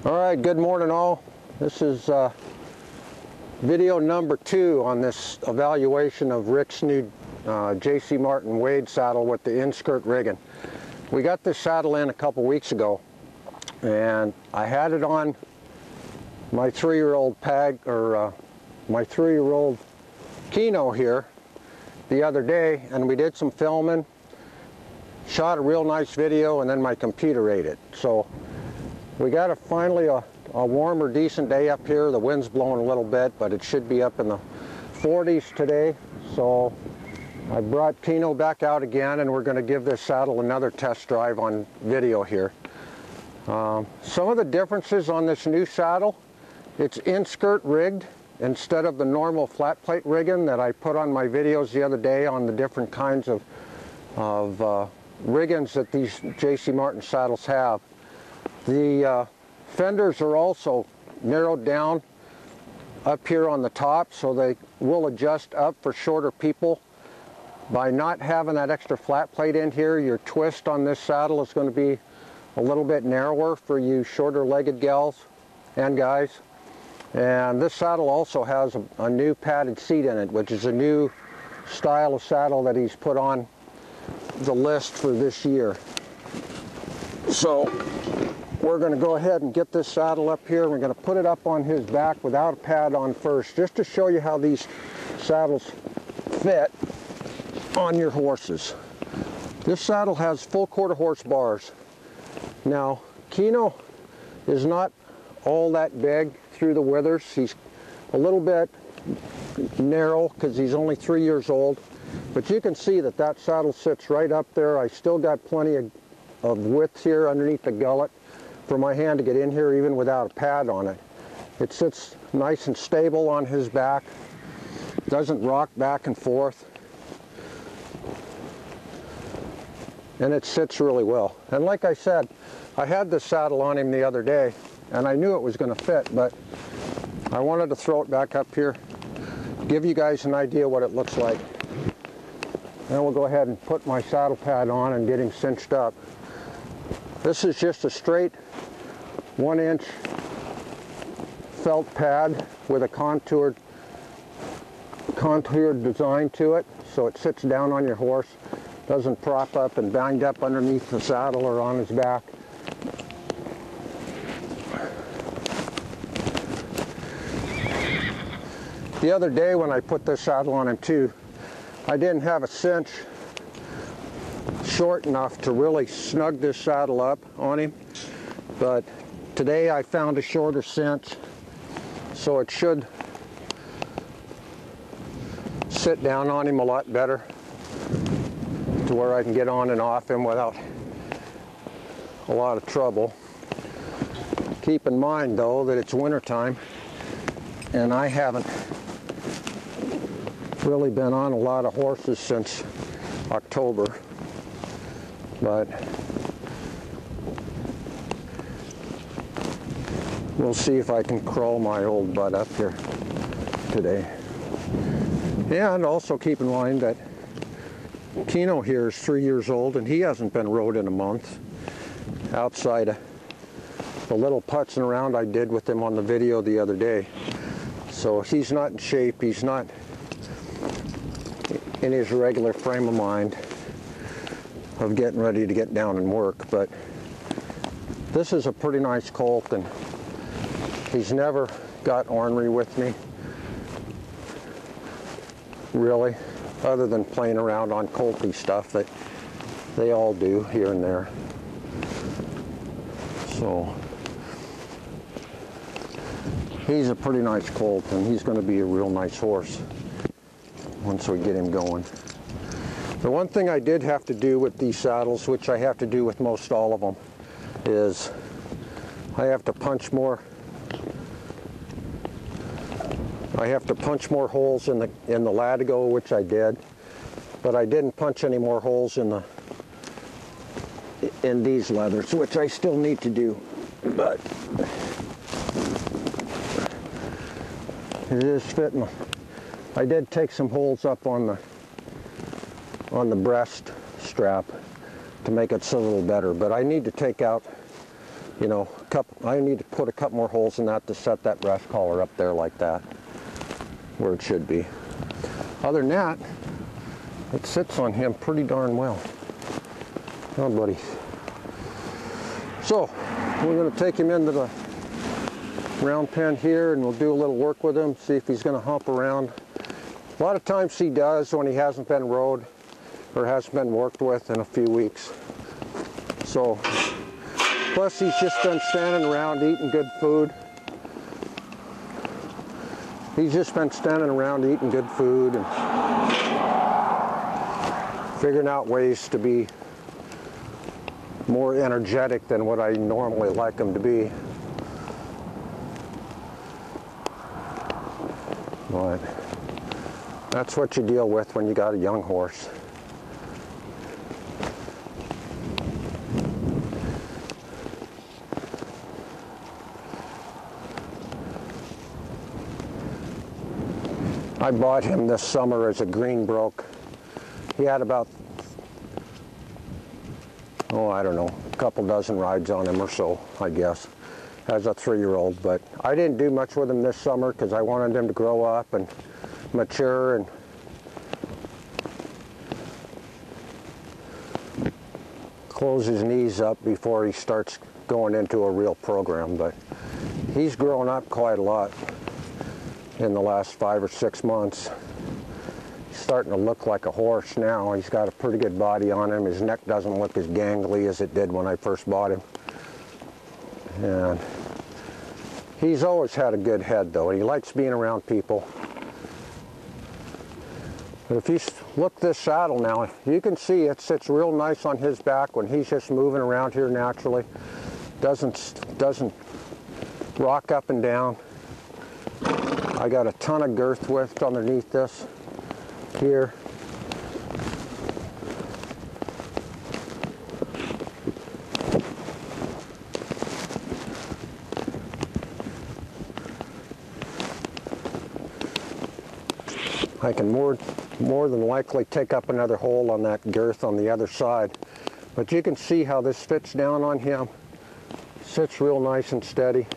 Alright, good morning all. This is video number 2 on this evaluation of Rick's new J.C. Martin Wade saddle with the in-skirt rigging. We got this saddle in a couple weeks ago, and I had it on my 3-year-old my 3-year-old Kino here the other day, and we did some filming, shot a real nice video, and then my computer ate it. So we got finally a warmer, decent day up here. The wind's blowing a little bit, but it should be up in the 40s today. So I brought Kino back out again, and we're going to give this saddle another test drive on video here. Some of the differences on this new saddle: it's in-skirt rigged instead of the normal flat plate rigging that I put on my videos the other day on the different kinds of riggings that these J.C. Martin saddles have. The fenders are also narrowed down up here on the top, so they will adjust up for shorter people. By not having that extra flat plate in here, your twist on this saddle is going to be a little bit narrower for you shorter legged gals and guys. And this saddle also has a new padded seat in it, which is a new style of saddle that he's put on the list for this year. So we're going to go ahead and get this saddle up here. We're going to put it up on his back without a pad on first, just to show you how these saddles fit on your horses. This saddle has full quarter-horse bars. Now, Kino is not all that big through the withers. He's a little bit narrow because he's only 3 years old, but you can see that that saddle sits right up there. I still got plenty of width here underneath the gullet for my hand to get in here even without a pad on it. It sits nice and stable on his back, doesn't rock back and forth, and it sits really well. And like I said, I had this saddle on him the other day, and I knew it was going to fit, but I wanted to throw it back up here, give you guys an idea what it looks like. Then we'll go ahead and put my saddle pad on and get him cinched up. This is just a straight 1-inch felt pad with a contoured design to it, so it sits down on your horse, doesn't prop up and bind up underneath the saddle or on his back. The other day when I put this saddle on him too, I didn't have a cinch short enough to really snug this saddle up on him, but today I found a shorter cinch, so it should sit down on him a lot better to where I can get on and off him without a lot of trouble. Keep in mind though that it's winter time, and I haven't really been on a lot of horses since October, but we'll see if I can crawl my old butt up here today. And also keep in mind that Kino here is 3 years old, and he hasn't been rode in a month outside of the little putzing around I did with him on the video the other day. So he's not in shape, he's not in his regular frame of mind of getting ready to get down and work. But this is a pretty nice colt, and he's never got ornery with me, really, other than playing around on colty stuff that they all do here and there. So he's a pretty nice colt, and he's going to be a real nice horse once we get him going. The one thing I did have to do with these saddles, which I have to do with most all of them, is I have to punch more holes in the latigo, which I did, but I didn't punch any more holes in these leathers, which I still need to do. But it is fitting. I did take some holes up on the breast strap to make it sit a little better, but I need to take out you know, I need to put a couple more holes in that to set that breast collar up there like that, where it should be. Other than that, it sits on him pretty darn well. Oh, buddy. So, we're going to take him into the round pen here, and we'll do a little work with him, see if he's going to hump around. A lot of times he does when he hasn't been rode or hasn't been worked with in a few weeks. So, plus he's just been standing around eating good food. He's just been standing around eating good food and figuring out ways to be more energetic than what I normally like him to be. But that's what you deal with when you got a young horse. I bought him this summer as a Greenbroke. He had about, oh, I don't know, a couple dozen rides on him or so, I guess, as a 3-year-old. But I didn't do much with him this summer because I wanted him to grow up and mature and close his knees up before he starts going into a real program. But he's grown up quite a lot in the last 5 or 6 months. He's starting to look like a horse now. He's got a pretty good body on him. His neck doesn't look as gangly as it did when I first bought him. And he's always had a good head though. He likes being around people. But if you look this saddle now, you can see it sits real nice on his back when he's just moving around here naturally. Doesn't rock up and down. I got a ton of girth width underneath this here. I can more than likely take up another hole on that girth on the other side. But you can see how this fits down on him. Sits real nice and steady.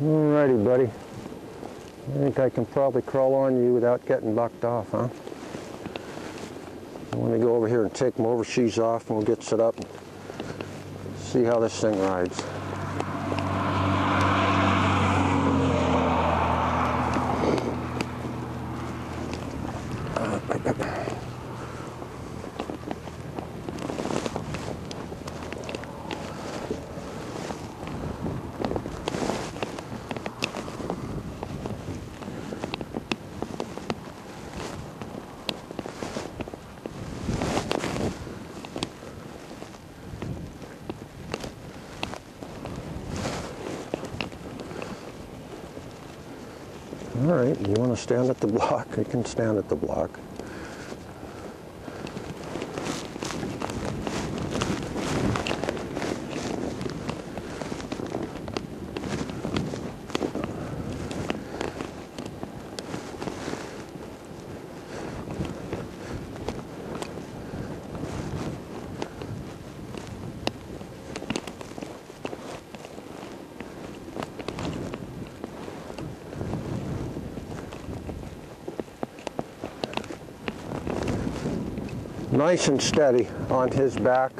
Alrighty, buddy. I think I can probably crawl on you without getting bucked off, huh? Let me go over here and take my overshoes off and we'll get set up and see how this thing rides. All right, you want to stand at the block? You can stand at the block. Nice and steady on his back.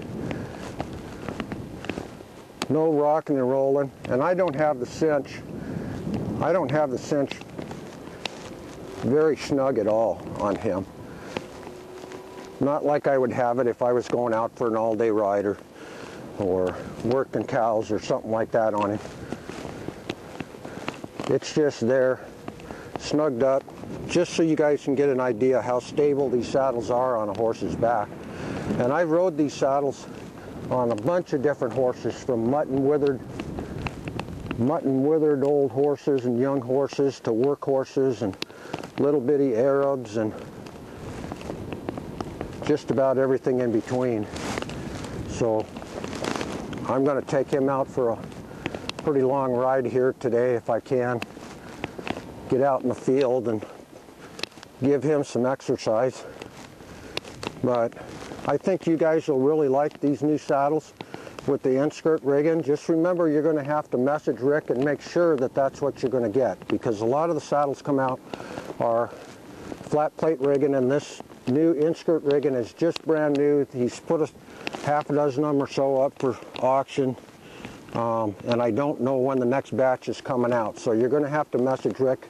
No rocking and rolling. And I don't have the cinch. I don't have the cinch very snug at all on him. Not like I would have it if I was going out for an all-day ride or working cows or something like that on him. It's just there, snugged up, just so you guys can get an idea how stable these saddles are on a horse's back. And I rode these saddles on a bunch of different horses, from mutton withered old horses and young horses to work horses and little bitty Arabs and just about everything in between. So I'm going to take him out for a pretty long ride here today if I can. Get out in the field and give him some exercise. But I think you guys will really like these new saddles with the in-skirt rigging. Just remember, you're going to have to message Rick and make sure that that's what you're going to get, because a lot of the saddles come out are flat plate rigging, and this new in-skirt rigging is just brand new. He's put a half a dozen of them or so up for auction, and I don't know when the next batch is coming out. So you're going to have to message Rick,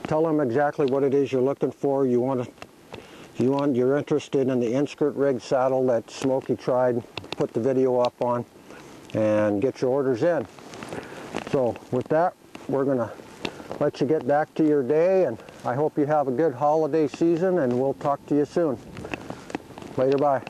tell him exactly what it is you're looking for. You're interested in the in-skirt rigged saddle that Smokie tried, put the video up on, and get your orders in. So with that, we're going to let you get back to your day, and I hope you have a good holiday season, and we'll talk to you soon. Later, bye.